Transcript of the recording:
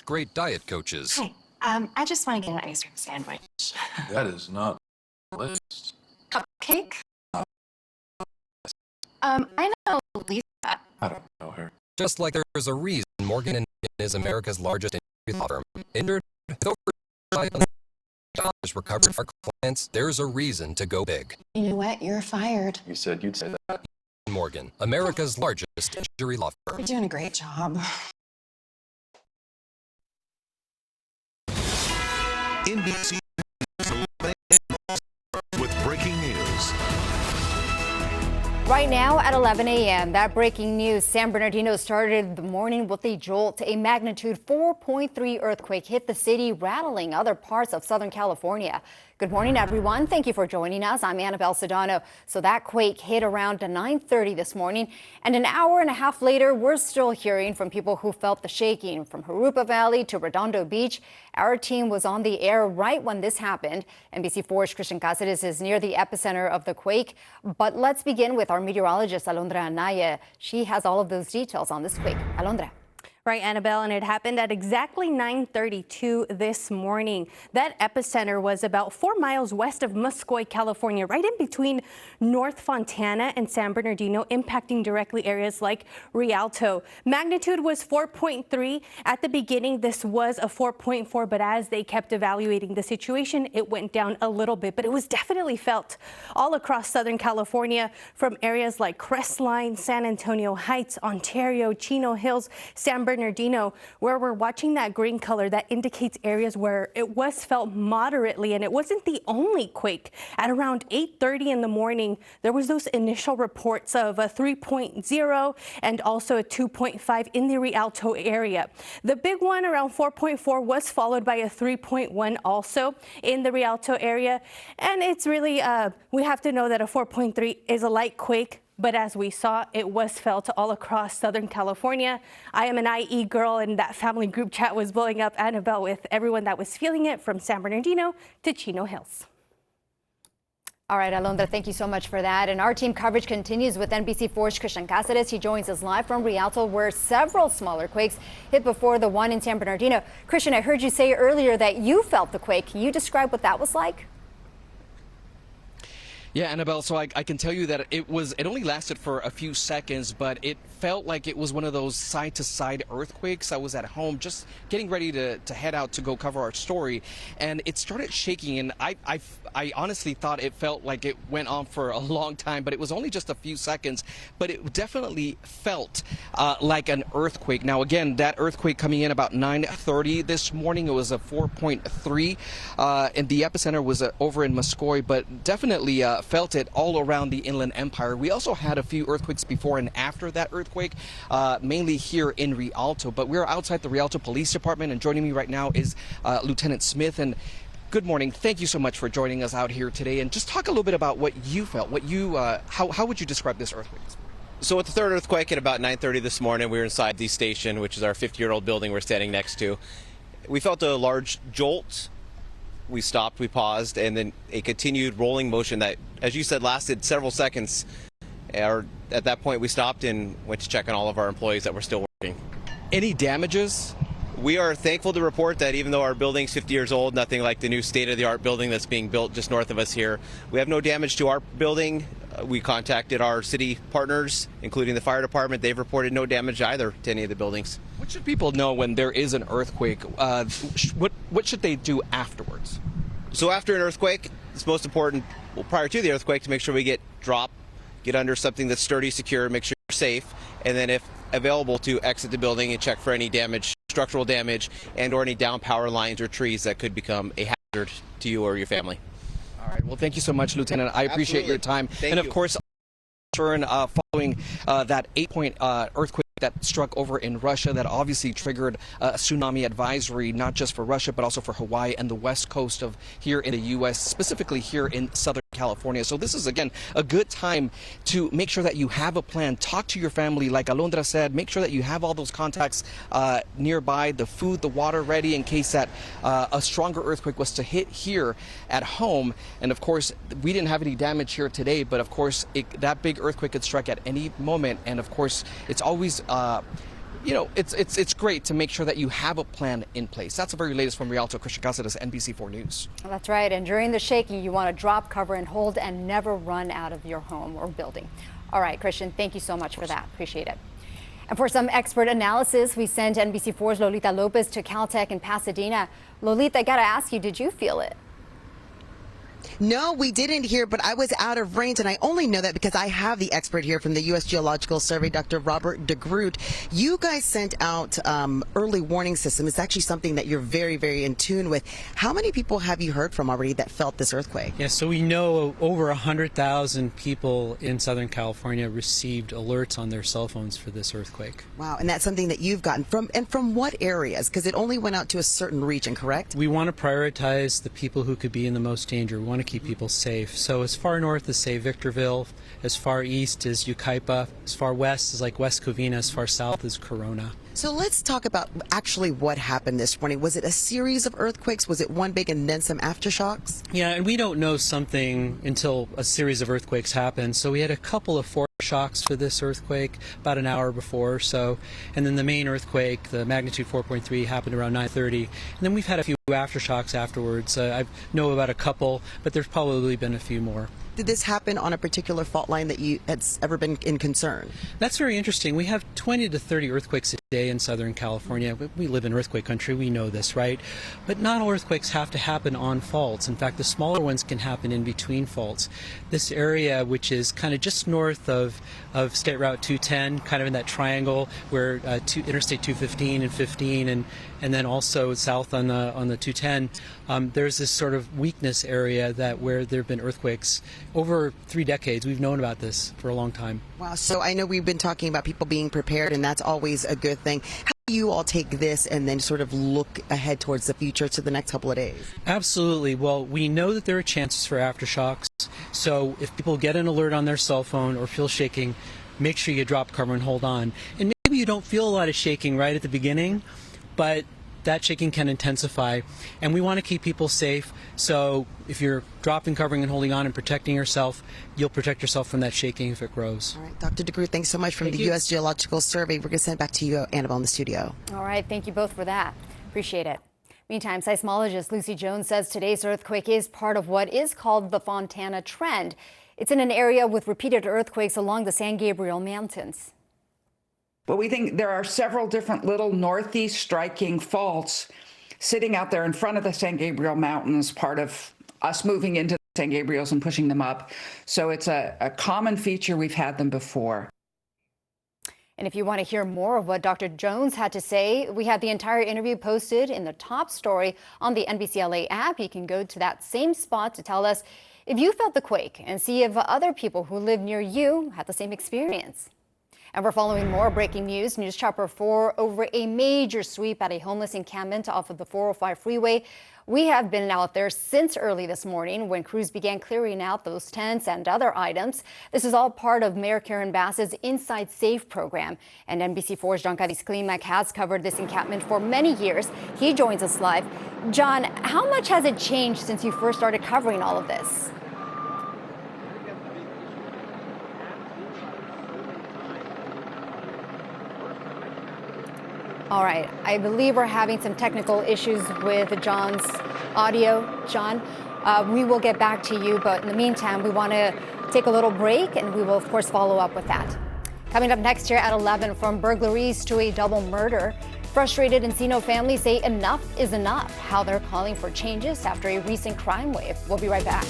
great diet coaches. Hi. I just want to get an ice cream sandwich. That is not on the list. Cupcake? I know Lisa. I don't know her. Just like there's a reason Morgan & is America's largest injury law firm. Injured with over $5 million recovered for clients, there's a reason to go big. You know what? You're fired. You said you'd say that. Morgan, America's largest injury law firm. You're doing a great job. NBC with breaking news. Right now at 11 a.m., that breaking news, San Bernardino started the morning with a jolt. A magnitude 4.3 earthquake hit the city, rattling other parts of Southern California. Good morning, everyone. Thank you for joining us. I'm Annabelle Sedano. So that quake hit around 9:30 this morning, and an hour and a half later, we're still hearing from people who felt the shaking. From Jurupa Valley to Redondo Beach, our team was on the air right when this happened. NBC4's Christian Cáceres is near the epicenter of the quake. But let's begin with our meteorologist, Alondra Anaya. She has all of those details on this quake. Alondra. Right, Annabelle, and it happened at exactly 9:32 this morning. That epicenter was about 4 miles west of Muscoy, California, right in between North Fontana and San Bernardino, impacting directly areas like Rialto. Magnitude was 4.3. At the beginning, this was a 4.4, but as they kept evaluating the situation, it went down a little bit. But it was definitely felt all across Southern California, from areas like Crestline, San Antonio Heights, Ontario, Chino Hills, San Bernardino, where we're watching that green color that indicates areas where it was felt moderately. And it wasn't the only quake. At around 8:30 in the morning, there was those initial reports of a 3.0 and also a 2.5 in the Rialto area. The big one around 4.4 was followed by a 3.1 also in the Rialto area. And it's really, we have to know that a 4.3 is a light quake. But as we saw, it was felt all across Southern California. I am an IE girl, and that family group chat was blowing up, Annabelle, with everyone that was feeling it from San Bernardino to Chino Hills. All right, Alondra, thank you so much for that. And our team coverage continues with NBC4's Christian Cáceres. He joins us live from Rialto, where several smaller quakes hit before the one in San Bernardino. Christian, I heard you say earlier that you felt the quake. Can you describe what that was like? Yeah, Annabelle, so I can tell you that it only lasted for a few seconds, but it felt like it was one of those side-to-side earthquakes. I was at home just getting ready to head out to go cover our story, and it started shaking, and I honestly thought it felt like it went on for a long time, but it was only just a few seconds, but it definitely felt like an earthquake. Now, again, that earthquake coming in about 9:30 this morning, it was a 4.3, and the epicenter was over in Muscoy, but definitely felt it all around the Inland Empire. We also had a few earthquakes before and after that earthquake, mainly here in Rialto. But we're outside the Rialto Police Department, and joining me right now is Lieutenant Smith. And good morning. Thank you so much for joining us out here today. And just talk a little bit about what you felt. How would you describe this earthquake? So with the third earthquake at about 9:30 this morning, we were inside the station, which is our 50-year-old building we're standing next to. We felt a large jolt. We stopped, we paused, and then a continued rolling motion that, as you said, lasted several seconds. At that point, we stopped and went to check on all of our employees that were still working. Any damages? We are thankful to report that even though our building's 50 years old, nothing like the new state-of-the-art building that's being built just north of us here, we have no damage to our building. We contacted our city partners, including the fire department. They've reported no damage either to any of the buildings. What should people know when there is an earthquake? What should they do afterwards? So after an earthquake, it's most important, prior to the earthquake, to make sure we get under something that's sturdy, secure, make sure you're safe, and then if available, to exit the building and check for any damage, structural damage, and or any down power lines or trees that could become a hazard to you or your family. All right. Well, thank you so much, Lieutenant. I appreciate your time. Thank and you. Of course, following that 8-point earthquake that struck over in Russia, that obviously triggered a tsunami advisory, not just for Russia, but also for Hawaii and the west coast of here in the U.S., specifically here in Southern California. So this is, again, a good time to make sure that you have a plan. Talk to your family. Like Alondra said, make sure that you have all those contacts nearby, the food, the water ready in case that a stronger earthquake was to hit here at home. And of course, we didn't have any damage here today, but of course, that big earthquake could strike at any moment. And of course, it's always you know, it's great to make sure that you have a plan in place. That's the very latest from Rialto. Christian Cáceres, NBC4 News. That's right. And during the shaking, you want to drop, cover, and hold and never run out of your home or building. All right, Christian, thank you so much for that. Appreciate it. And for some expert analysis, we sent NBC4's Lolita Lopez to Caltech in Pasadena. Lolita, I got to ask you, did you feel it? No, we didn't hear, but I was out of range, and I only know that because I have the expert here from the U.S. Geological Survey, Dr. Robert DeGroot. You guys sent out early warning system. It's actually something that you're very, very in tune with. How many people have you heard from already that felt this earthquake? Yeah, so we know over 100,000 people in Southern California received alerts on their cell phones for this earthquake. Wow, and that's something that you've gotten from, and from what areas? Because it only went out to a certain region, correct? We want to prioritize the people who could be in the most danger. We want to keep people safe. So as far north as, say, Victorville, as far east as Yucaipa, as far west as like West Covina, as far south as Corona. So let's talk about actually what happened this morning. Was it a series of earthquakes? Was it one big and then some aftershocks? Yeah, and we don't know something until a series of earthquakes happen. So we had a couple of foreshocks for this earthquake about an hour before or so. And then the main earthquake, the magnitude 4.3, happened around 9:30. And then we've had a few aftershocks afterwards. I know about a couple, but there's probably been a few more. Did this happen on a particular fault line that you had ever been in concern? That's very interesting. We have 20 to 30 earthquakes a day in Southern California. We live in earthquake country. We know this, right? But not all earthquakes have to happen on faults. In fact, the smaller ones can happen in between faults. This area, which is kind of just north of State Route 210, kind of in that triangle where Interstate 215 and 15, and then also south on the 210, there's this sort of weakness area where there have been earthquakes. Over 3 decades, we've known about this for a long time. Wow, so I know we've been talking about people being prepared, and that's always a good thing. How do you all take this and then sort of look ahead towards the future to the next couple of days? Absolutely. Well, we know that there are chances for aftershocks. So if people get an alert on their cell phone or feel shaking, make sure you drop, cover, and hold on. And maybe you don't feel a lot of shaking right at the beginning, but that shaking can intensify, and we want to keep people safe. So if you're dropping, covering, and holding on and protecting yourself, you'll protect yourself from that shaking if it grows. All right, Dr. DeGroot, thanks so much from the U.S. Geological Survey. We're going to send it back to you, Annabelle, in the studio. All right, thank you both for that. Appreciate it. Meantime, seismologist Lucy Jones says today's earthquake is part of what is called the Fontana Trend. It's in an area with repeated earthquakes along the San Gabriel Mountains. But we think there are several different little northeast striking faults sitting out there in front of the San Gabriel Mountains, part of us moving into the San Gabriels and pushing them up. So it's a common feature. We've had them before. And if you want to hear more of what Dr. Jones had to say, we have the entire interview posted in the top story on the NBCLA app. You can go to that same spot to tell us if you felt the quake and see if other people who live near you had the same experience. And we're following more breaking news. News Chopper 4 over a major sweep at a homeless encampment off of the 405 freeway. We have been out there since early this morning when crews began clearing out those tents and other items. This is all part of Mayor Karen Bass's Inside Safe program. And NBC4's John Cadiz Climac has covered this encampment for many years. He joins us live. John, how much has it changed since you first started covering all of this? All right, I believe we're having some technical issues with John's audio. John, we will get back to you, but in the meantime, we want to take a little break, and we will, of course, follow up with that. Coming up next here at 11, from burglaries to a double murder, frustrated Encino families say enough is enough, how they're calling for changes after a recent crime wave. We'll be right back.